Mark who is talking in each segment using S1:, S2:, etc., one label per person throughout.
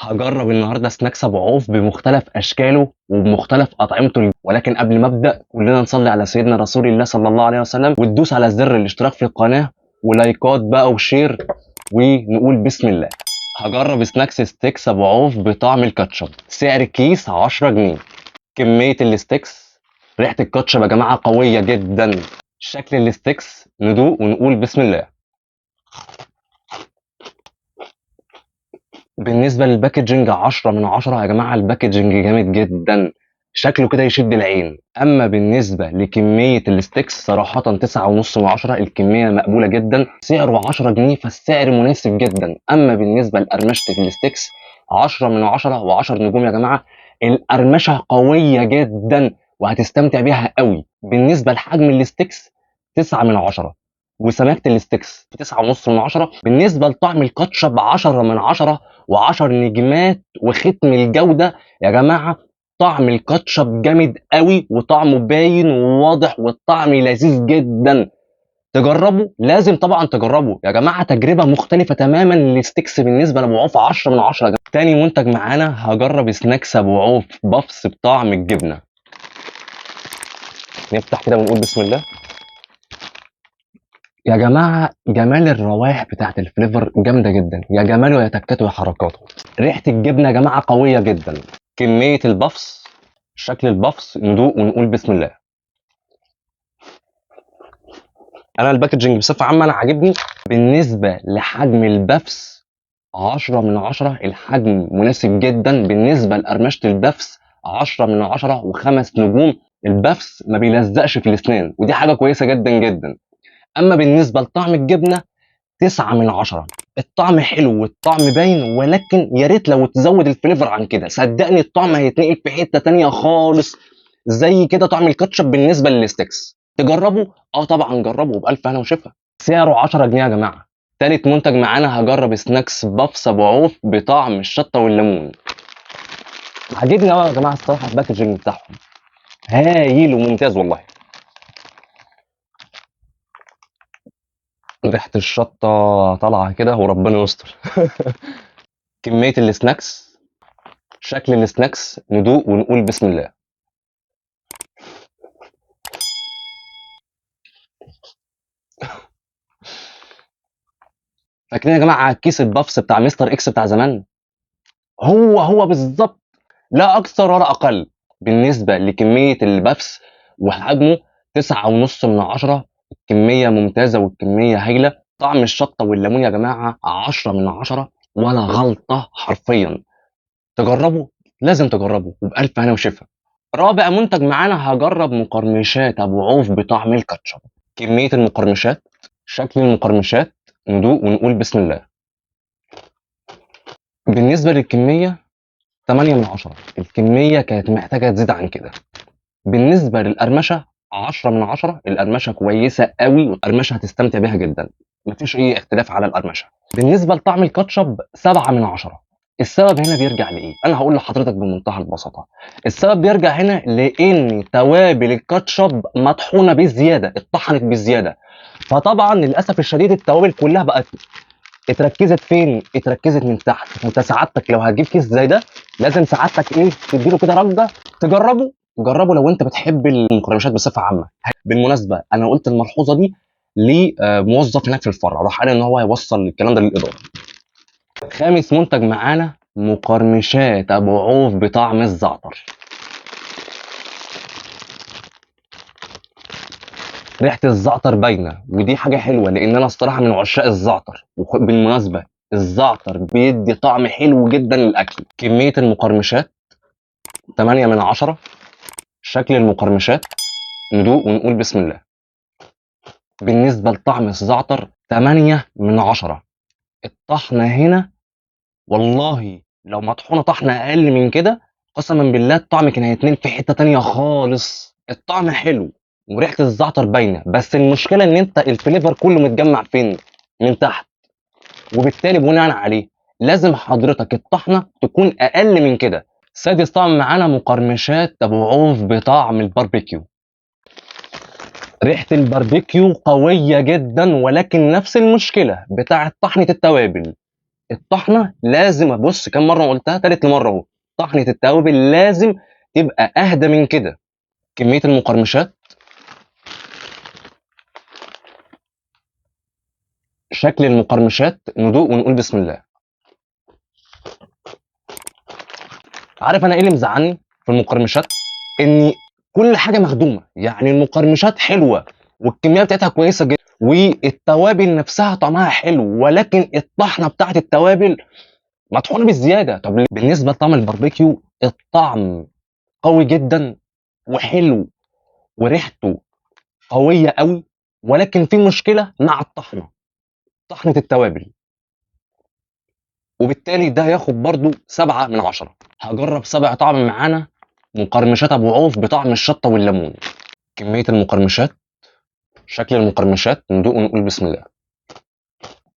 S1: هجرب النهارده سناكس ابو عوف بمختلف اشكاله وبمختلف اطعمته، ولكن قبل ما ابدا كلنا نصلي على سيدنا رسول الله صلى الله عليه وسلم وتدوس على زر الاشتراك في القناه ولايكات بقى وشير ونقول بسم الله. هجرب سناكس ستيكس ابو عوف بطعم الكاتشب، سعر الكيس 10 جنيه. كميه الستيكس، ريحه الكاتشب يا جماعه قويه جدا. شكل الستيكس ندوق ونقول بسم الله. بالنسبة للباكجينج 10 من 10 يا جماعة، الباكجينج جامد جدا، شكله كده يشد العين. أما بالنسبة لكمية الستيكس صراحة 9.5 من 10، الكمية مقبولة جدا، سعره 10 جنيه فالسعر مناسب جدا. أما بالنسبة لقرمشة الستيكس 10 من 10 و10 نجوم يا جماعة، القرمشة قوية جدا وهتستمتع بيها قوي. بالنسبة لحجم الستيكس 9 من 10، وسماكة الستيكس 9.5 من 10. بالنسبة لطعم الكاتشب 10 من 10 و10 نجمات. وختم الجودة يا جماعة، طعم الكاتشب جامد قوي وطعمه باين وواضح والطعم لذيذ جدا. تجربوا، لازم طبعا تجربوا يا جماعة، تجربة مختلفة تماما للستيكس. بالنسبة لأبو عوف 10 من 10 يا جماعة. تاني منتج معانا هجرب سناكس أبو عوف بافس بطعم الجبنة. نفتح كده ونقول بسم الله. يا جماعة جمال الروائح بتاعت الفليفر جامدة جدا، يا جماله يا تكاته يا حركاته. ريحة الجبنة يا جماعة قوية جدا. كمية البفس، شكل البفس ندوق ونقول بسم الله. أنا الباكجينج بصفة عامة أنا عاجبني. بالنسبة لحجم البفس 10 من 10، الحجم مناسب جدا. بالنسبة لقرمشة البفس 10 من 10 و5 نجوم. البفس ما بيلزقش في الأسنان ودي حاجة كويسة جدا جدا. أما بالنسبة لطعم الجبنة 9 من 10، الطعم حلو والطعم باين، ولكن يا ريت لو تزود الفليفر عن كده، صدقني الطعم هيتنقل في حتة تانية خالص. زي كده طعم الكاتشب بالنسبة للستيكس. تجربوا؟ اه طبعا جربوا بألف هنا وشفا. سعره 10 جنيه يا جماعة. تالت منتج معانا هجرب سناكس بافس ابو عوف بطعم الشطة والليمون. عاجبني قوي يا جماعة الصراحة الباكجينج بتاعهم، هايل وممتاز والله. ريحة الشطة طالعة كده وربنا يستر. كمية السناكس، شكل السناكس ندوق ونقول بسم الله. فاكرين يا جماعه كيس البافس بتاع مستر اكس بتاع زمان؟ هو بالظبط، لا اكثر ولا اقل. بالنسبه لكميه البافس وحجمه 9.5 من 10، الكميه ممتازه والكميه هايله. طعم الشطه والليمون يا جماعه 10 من 10 ولا غلطه حرفيا. تجربوا، لازم تجربوا وبألف هنا وشفا. رابع منتج معانا هجرب مقرمشات ابو عوف بطعم الكاتشب. كميه المقرمشات، شكل المقرمشات ندوق ونقول بسم الله. بالنسبة للكمية 8 من 10، الكمية كانت محتاجة تزيد عن كده. بالنسبة للقرمشة 10 من 10، القرمشة كويسة قوي والقرمشة هتستمتع بيها جدا، مفيش أي اختلاف على القرمشة. بالنسبة لطعم الكاتشب 7 من 10. السبب هنا بيرجع لإيه؟ أنا هقول لحضرتك بمنتهى البساطة. السبب بيرجع هنا لأن توابل الكاتشب مطحونة بزيادة، اتطحنت بزيادة. فطبعا للأسف الشديد التوابل كلها بقت اتركزت فين؟ اتركزت من تحت. فانت سعادتك لو هتجيب كيس زي ده لازم سعادتك ايه؟ تديله كده رجه. تجربه، جربه لو انت بتحب المقرمشات بصفه عامه. بالمناسبه انا قلت الملحوظه دي لموظف هناك في الفرع، راح قال ان هو هيوصل الكلام ده للاداره. خامس منتج معانا مقرمشات ابو عوف بطعم الزعتر. ريحه الزعتر باينه ودي حاجه حلوه لان انا الصراحه من عشاق الزعتر. وبالمناسبه الزعتر بيدي طعم حلو جدا للاكل. كميه المقرمشات 8 من 10، شكل المقرمشات ندوق ونقول بسم الله. بالنسبه لطعم الزعتر 8 من 10. الطحنه هنا والله لو مطحونه طحنه اقل من كده قسما بالله الطعم كان هيتنقل في حته تانية خالص. الطعم حلو وريحه الزعتر باينه، بس المشكله ان انت الفليفر كله متجمع فين؟ من تحت. وبالتالي بناء عليه لازم حضرتك الطحنه تكون اقل من كده. سادس طعم معانا مقرمشات ابو عوف بطعم الباربيكيو. ريحه الباربيكيو قويه جدا، ولكن نفس المشكله بتاعه طحنه التوابل. الطحنه لازم، بص كم مره قلتها، تالت مره اهو، طحنه التوابل لازم تبقى اهدى من كده. كميه المقرمشات، شكل المقرمشات، ندوق ونقول بسم الله. عارف انا ايه اللي مزعلني في المقرمشات؟ ان كل حاجه مخدومه، يعني المقرمشات حلوه والكميه بتاعتها كويسه جدا والتوابل نفسها طعمها حلو، ولكن الطحنه بتاعت التوابل مطحونه بالزياده. طب ليه؟ بالنسبه لطعم الباربيكيو الطعم قوي جدا وحلو وريحته قويه قوي، ولكن في مشكله مع الطحنه، طحنه التوابل، وبالتالي ده هياخد برضو 7/10. هجرب سبع طعم معانا مقرمشات ابو عوف بطعم الشطه والليمون. كميه المقرمشات، شكل المقرمشات، ندوق ونقول بسم الله.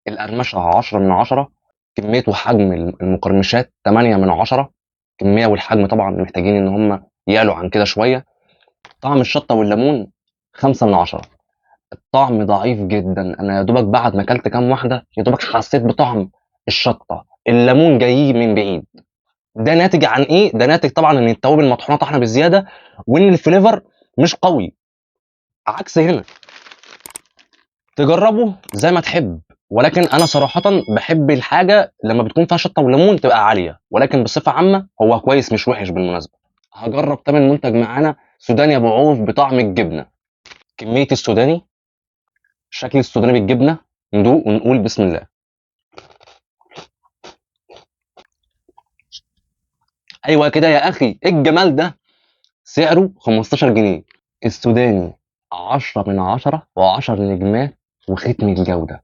S1: القرمشه 10/10. كميه وحجم المقرمشات 8/10. كميه والحجم طبعا محتاجين ان هم يعلوا عن كده شويه. طعم الشطه والليمون 5/10. الطعم ضعيف جدا، انا يا دوبك بعد ما اكلت كام واحده يا دوبك حسيت بطعم الشطه، الليمون جاي من بعيد. ده ناتج عن ايه؟ ده ناتج طبعا ان التوابل مطحونه طحنه بزياده، وان الفليفر مش قوي. عكس هنا، تجربه زي ما تحب، ولكن انا صراحه بحب الحاجه لما بتكون فيها شطه وليمون تبقى عاليه، ولكن بصفه عامه هو كويس مش وحش بالمناسبه. هجرب تمن منتج معانا، سوداني ابو عوف بطعم الجبنه. كميه السوداني، شكل السوداني بالجبنه، ندوق ونقول بسم الله. ايوه كده يا اخي، ايه الجمال ده؟ سعره 15 جنيه. السوداني 10/10 و10 نجمات وختم الجودة.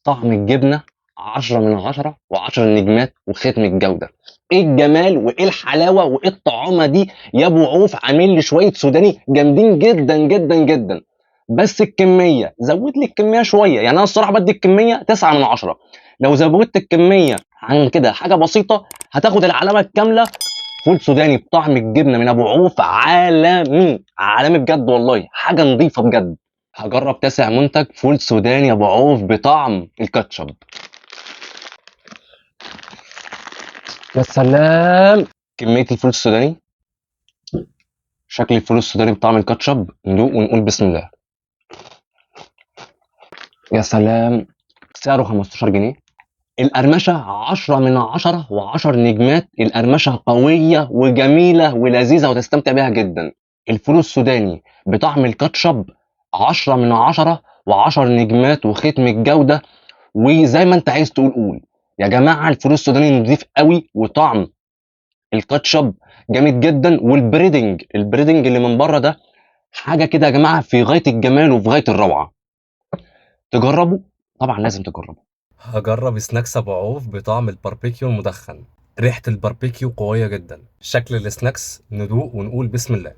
S1: طعم الجبنة 10/10 و10 نجمات وختم الجودة. ايه الجمال وايه الحلاوة وايه الطعامة دي يا ابو عوف؟ عامل لي شوية سوداني جامدين جدا جدا جدا، بس الكمية زود لي الكمية شوية. يعني انا الصراحة بدي الكمية 9/10. لو زودت الكمية عن كده حاجة بسيطة هتاخد العلامة الكاملة. فول سوداني بطعم الجبنه من ابو عوف عالمي، عالمي بجد والله، حاجه نظيفه بجد. هجرب تاسع منتج، فول سوداني ابو عوف بطعم الكاتشب. يا سلام، كميه الفول السوداني، شكل الفول السوداني بطعم الكاتشب، ندوق ونقول بسم الله. يا سلام، سعره 15 جنيه. القرمشه 10/10 و10 نجمات. القرمشه قويه وجميله ولذيذه وتستمتع بيها جدا. الفول السوداني بطعم الكاتشب 10/10 و10 نجمات وختم الجودة. وزي ما انت عايز تقول قول. يا جماعة الفول السوداني نضيف قوي، وطعم الكاتشب جامد جدا، والبريدنج، البريدنج اللي من بره ده حاجة كده يا جماعة في غاية الجمال وفي غاية الروعة. تجربوا، طبعا لازم تجربوا. هجرب سناكس ابو عوف بطعم الباربيكيو المدخن. ريحة الباربيكيو قوية جدا. شكل السناكس، ندوق ونقول بسم الله.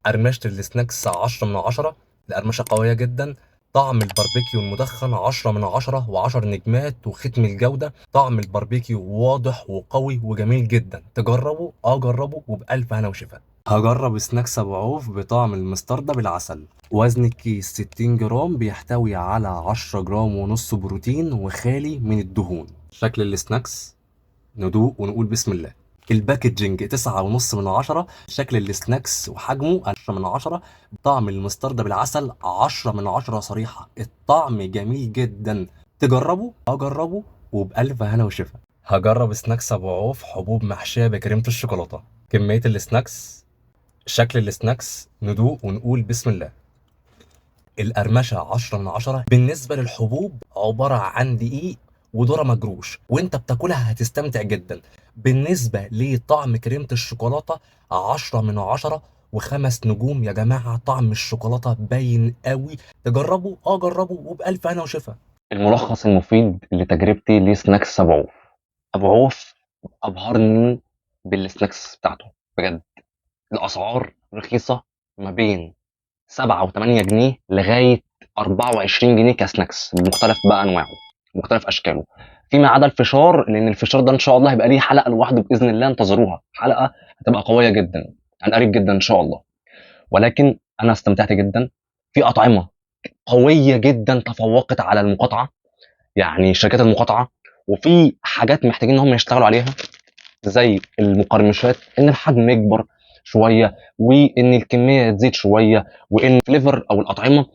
S1: قرمشة السناكس 10/10. القرمشة قوية جدا. طعم الباربيكيو المدخن 10/10 و10 نجمات وختم الجودة. طعم الباربيكيو واضح وقوي وجميل جدا. تجربوا، جربوا وبألف هنا وشفا. هجرب سناكس ابو عوف بطعم المستردة بالعسل. وزن الكيس 60 جرام، بيحتوي على 10 جرام ونص بروتين وخالي من الدهون. شكل السناكس، ندوق ونقول بسم الله. الباكجينج 9.5/10. شكل السناكس وحجمه 10/10. طعم المستردة بالعسل 10/10 صريحة. الطعم جميل جدا. تجربوا، جربوا وبألف هنا وشفا. هجرب سناكس ابو عوف حبوب محشية بكريمة الشوكولاتة. كمية السناكس، شكل السناكس، ندوق ونقول بسم الله. القرمشة 10/10. بالنسبة للحبوب عبارة عن دقيق وذرة مجروش، وانت بتاكلها هتستمتع جدا. بالنسبة لطعم كريمة الشوكولاتة 10/10 و5 نجوم. يا جماعة طعم الشوكولاتة باين قوي. تجربوا، جربوا وبألف هنا وشفا. الملخص المفيد لتجربتي لسناكس ابو عوف. ابو عوف ابهرني بالسناكس بتاعته بجد. الاسعار رخيصة، ما بين 7 و8 جنيه لغايه 24 جنيه كسناكس بمختلف بقى انواعه، مختلف اشكاله، فيما عدا الفشار، لان الفشار ده ان شاء الله هيبقى ليه حلقه لوحده باذن الله، انتظروها، حلقه هتبقى قويه جدا عن قريب جدا ان شاء الله. ولكن انا استمتعت جدا في اطعمه قويه جدا تفوقت على المقاطعه، يعني شركات المقاطعه وفي حاجات محتاجين ان هم يشتغلوا عليها، زي المقرمشات، ان الحجم يكبر شويه، وان الكميه تزيد شويه، وان الفليفر او الاطعمه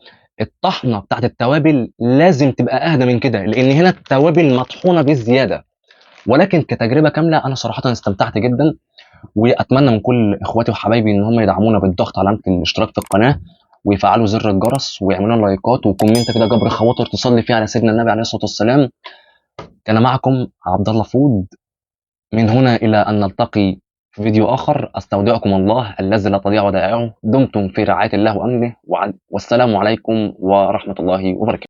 S1: الطحنه بتاعت التوابل لازم تبقى اهدى من كده، لان هنا التوابل مطحونه بزياده. ولكن كتجربه كامله انا صراحه استمتعت جدا، واتمنى من كل اخواتي وحبايبي ان هم يدعمونا بالضغط على علامه الاشتراك في القناه، ويفعلوا زر الجرس، ويعملوا لنا لايكات وكومنت كده جبر خواطر تصلي فيه على سيدنا النبي عليه الصلاه والسلام. كان معكم عبد الله فود، من هنا إلى أن نلتقي في فيديو آخر، أستودعكم الله الذي لا تضيع ودائعه. دمتم في رعاية الله وأمنه، والسلام عليكم ورحمة الله وبركاته.